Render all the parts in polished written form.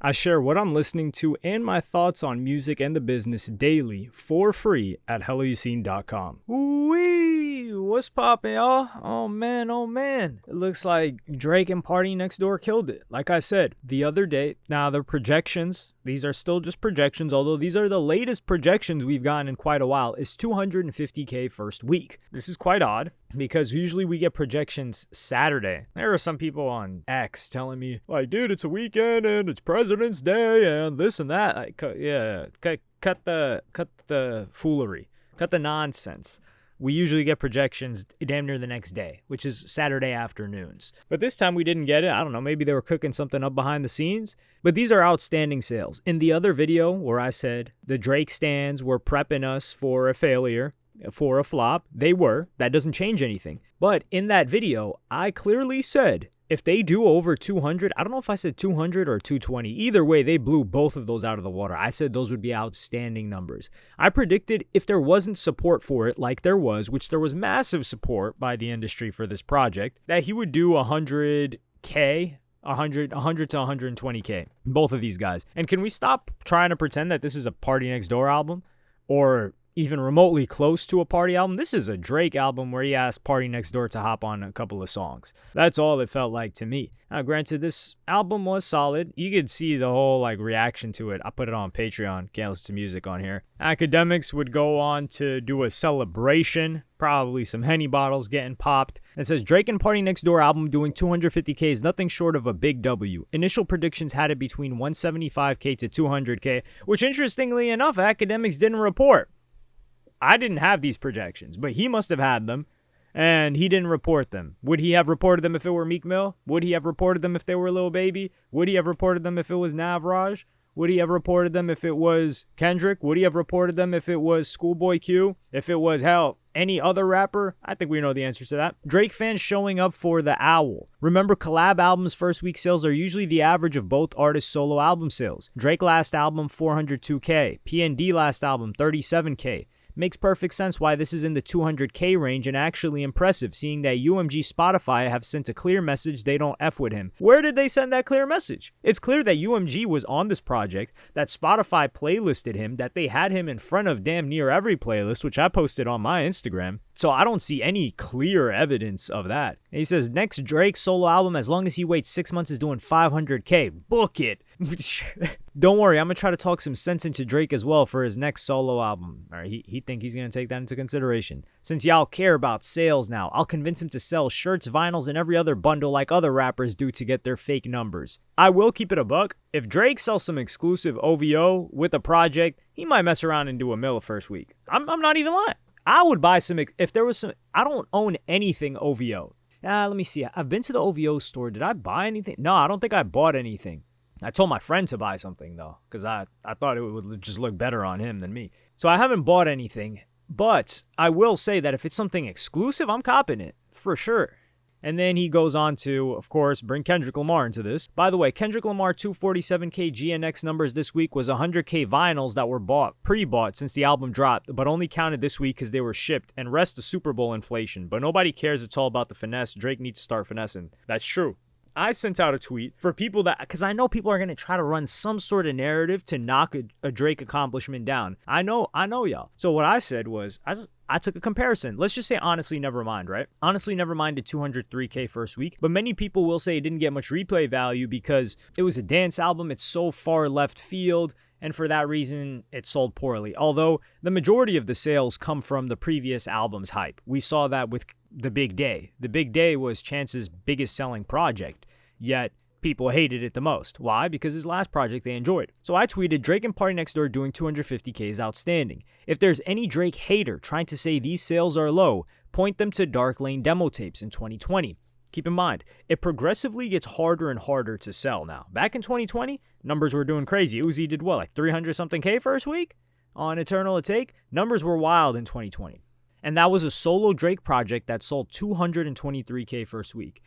I share what I'm listening to and my thoughts on music and the business daily for free at helloyassine.com. Wee! What's poppin', y'all? Oh man. It looks like Drake and PartyNextDoor killed it. Like I said, the other day, now the projections, these are still just projections, although these are the latest projections we've gotten in quite a while, is 250K first week. This is quite odd because usually we get projections Saturday. There are some people on X telling me, like, dude, it's a weekend and it's President's Day and this and that. Cut the foolery. Cut the nonsense. We usually get projections damn near the next day, which is Saturday afternoons. But this time we didn't get it. I don't know, maybe they were cooking something up behind the scenes. But these are outstanding sales. In the other video where I said the Drake stans were prepping us for a failure, for a flop, they were. That doesn't change anything. But in that video, I clearly said, if they do over 200, I don't know if I said 200 or 220. Either way, they blew both of those out of the water. I said those would be outstanding numbers. I predicted if there wasn't support for it, like there was, which there was massive support by the industry for this project, that he would do 100K, 100 to 120K, both of these guys. And can we stop trying to pretend that this is a PartyNextDoor album or even remotely close to a Party album? This is a Drake album where he asked PartyNextDoor to hop on a couple of songs. That's all it felt like to me. Now, granted, this album was solid. You could see the whole reaction to it. I put it on Patreon. Can't listen to music on here. Academics would go on to do a celebration. Probably some Henny bottles getting popped. It says, Drake and PartyNextDoor album doing 250K is nothing short of a big W. Initial predictions had it between 175K to 200K, which interestingly enough, academics didn't report. I didn't have these projections, but he must have had them, and he didn't report them. Would he have reported them if it were Meek Mill? Would he have reported them if they were Lil Baby? Would he have reported them if it was Nav Raj? Would he have reported them if it was Kendrick? Would he have reported them if it was Schoolboy Q? If it was, hell, any other rapper? I think we know the answer to that. Drake fans showing up for The Owl. Remember, collab albums' first week sales are usually the average of both artists' solo album sales. Drake last album, 402K. P&D last album, 37K. Makes perfect sense why this is in the 200K range and actually impressive, seeing that UMG Spotify have sent a clear message they don't F with him. Where did they send that clear message? It's clear that UMG was on this project, that Spotify playlisted him, that they had him in front of damn near every playlist, which I posted on my Instagram. So I don't see any clear evidence of that. And he says, next Drake solo album, as long as he waits 6 months, is doing 500K. Book it. Don't worry, I'm going to try to talk some sense into Drake as well for his next solo album. All right, he think he's going to take that into consideration. Since y'all care about sales now, I'll convince him to sell shirts, vinyls, and every other bundle like other rappers do to get their fake numbers. I will keep it a buck. If Drake sells some exclusive OVO with a project, he might mess around and do $1 million first week. I'm not even lying. I would buy some, if there was some, I don't own anything OVO. Let me see. I've been to the OVO store. Did I buy anything? No, I don't think I bought anything. I told my friend to buy something, though, because I thought it would just look better on him than me. So I haven't bought anything, but I will say that if it's something exclusive, I'm copping it, for sure. And then he goes on to, of course, bring Kendrick Lamar into this. By the way, Kendrick Lamar 247K GNX numbers this week was 100K vinyls that were pre-bought since the album dropped, but only counted this week because they were shipped, and rest the Super Bowl inflation. But nobody cares, it's all about the finesse. Drake needs to start finessing. That's true. I sent out a tweet for people that, because I know people are going to try to run some sort of narrative to knock a Drake accomplishment down. I know y'all. So what I said was, I took a comparison. Let's just say Honestly Nevermind, right? Honestly Nevermind did 203K first week, but many people will say it didn't get much replay value because it was a dance album. It's so far left field, and for that reason, it sold poorly. Although the majority of the sales come from the previous album's hype. We saw that with The Big Day. The Big Day was Chance's biggest selling project, yet people hated it the most. Why? Because his last project they enjoyed. So I tweeted, Drake and PartyNextDoor doing 250K is outstanding. If there's any Drake hater trying to say these sales are low, point them to Dark Lane demo tapes in 2020. Keep in mind, it progressively gets harder and harder to sell now. Back in 2020, numbers were doing crazy. Uzi did what, like 300 something K first week on Eternal Take? Numbers were wild in 2020. And that was a solo Drake project that sold 223K first week.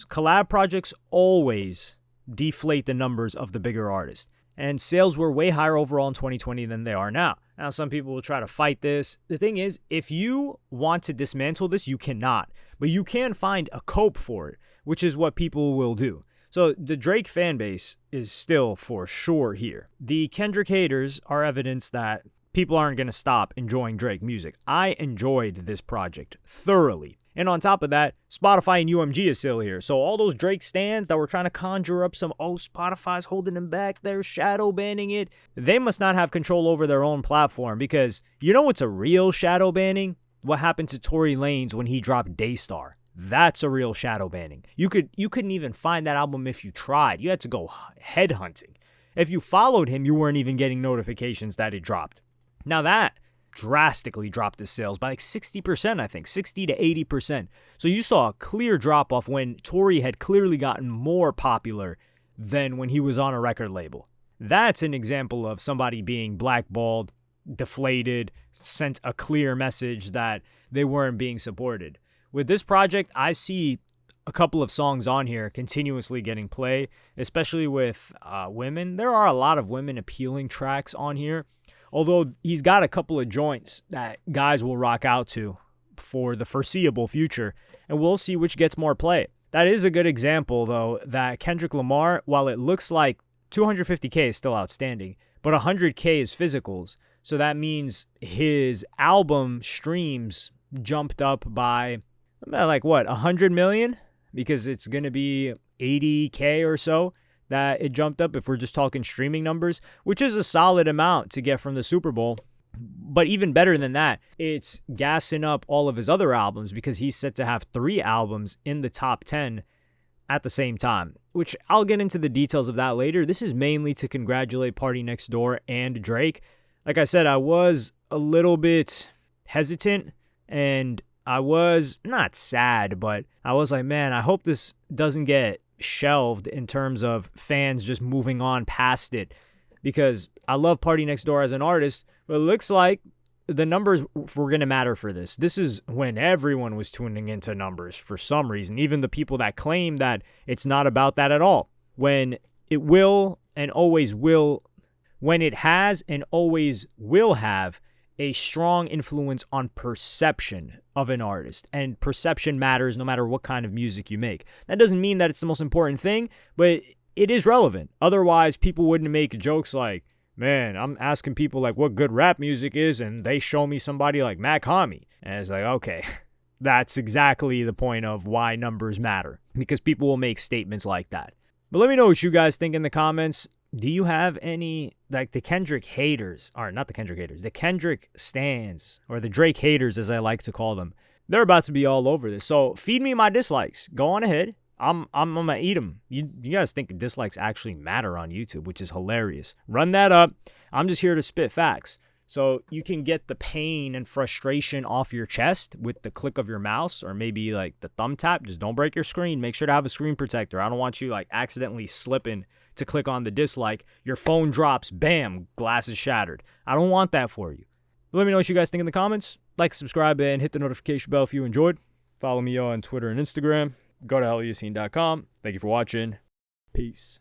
Collab projects always deflate the numbers of the bigger artist. And sales were way higher overall in 2020 than they are now. Now, some people will try to fight this. The thing is, if you want to dismantle this, you cannot. But you can find a cope for it, which is what people will do. So the Drake fan base is still for sure here. The Kendrick haters are evidence that people aren't going to stop enjoying Drake music. I enjoyed this project thoroughly. And on top of that, Spotify and UMG is still here. So all those Drake stans that were trying to conjure up some, Spotify's holding them back, they're shadow banning it. They must not have control over their own platform, because you know what's a real shadow banning? What happened to Tory Lanez when he dropped Daystar. That's a real shadow banning. You couldn't even find that album if you tried. You had to go headhunting. If you followed him, you weren't even getting notifications that it dropped. Now that drastically dropped his sales by like 60%, I think, 60 to 80%. So you saw a clear drop off when Tory had clearly gotten more popular than when he was on a record label. That's an example of somebody being blackballed, deflated, sent a clear message that they weren't being supported. With this project, I see a couple of songs on here continuously getting play, especially with women. There are a lot of women appealing tracks on here, although he's got a couple of joints that guys will rock out to for the foreseeable future, and we'll see which gets more play. That is a good example, though, that Kendrick Lamar, while it looks like 250K is still outstanding, but 100K is physicals, so that means his album streams jumped up by, like, 100 million? Because it's going to be 80K or so that it jumped up if we're just talking streaming numbers, which is a solid amount to get from the Super Bowl. But even better than that, it's gassing up all of his other albums, because he's set to have 3 albums in the top 10 at the same time, which I'll get into the details of that later. This is mainly to congratulate PartyNextDoor and Drake. Like I said, I was a little bit hesitant, and I was not sad, but I was like, man, I hope this doesn't get shelved in terms of fans just moving on past it, because I love PartyNextDoor as an artist, but it looks like the numbers were going to matter for this. This is when everyone was tuning into numbers for some reason, even the people that claim that it's not about that at all, when it will and always will, when it has and always will have a strong influence on perception of an artist, and perception matters no matter what kind of music you make. That doesn't mean that it's the most important thing, but it is relevant. Otherwise, people wouldn't make jokes like, man, I'm asking people like what good rap music is, and they show me somebody like Mac Homie. And it's like, okay, that's exactly the point of why numbers matter, because people will make statements like that. But let me know what you guys think in the comments. Do you have any, like, the Kendrick haters, or not the Kendrick haters, the Kendrick stans, or the Drake haters as I like to call them? They're about to be all over this. So feed me my dislikes. Go on ahead. I'm gonna eat them. You guys think dislikes actually matter on YouTube, which is hilarious. Run that up. I'm just here to spit facts. So you can get the pain and frustration off your chest with the click of your mouse, or maybe like the thumb tap. Just don't break your screen. Make sure to have a screen protector. I don't want you like accidentally slipping to click on the dislike. Your phone drops, bam, glass is shattered. I don't want that for you. Let me know what you guys think in the comments. Like, subscribe, and hit the notification bell if you enjoyed. Follow me on Twitter and Instagram. Go to helloyassine.com. Thank you for watching. Peace.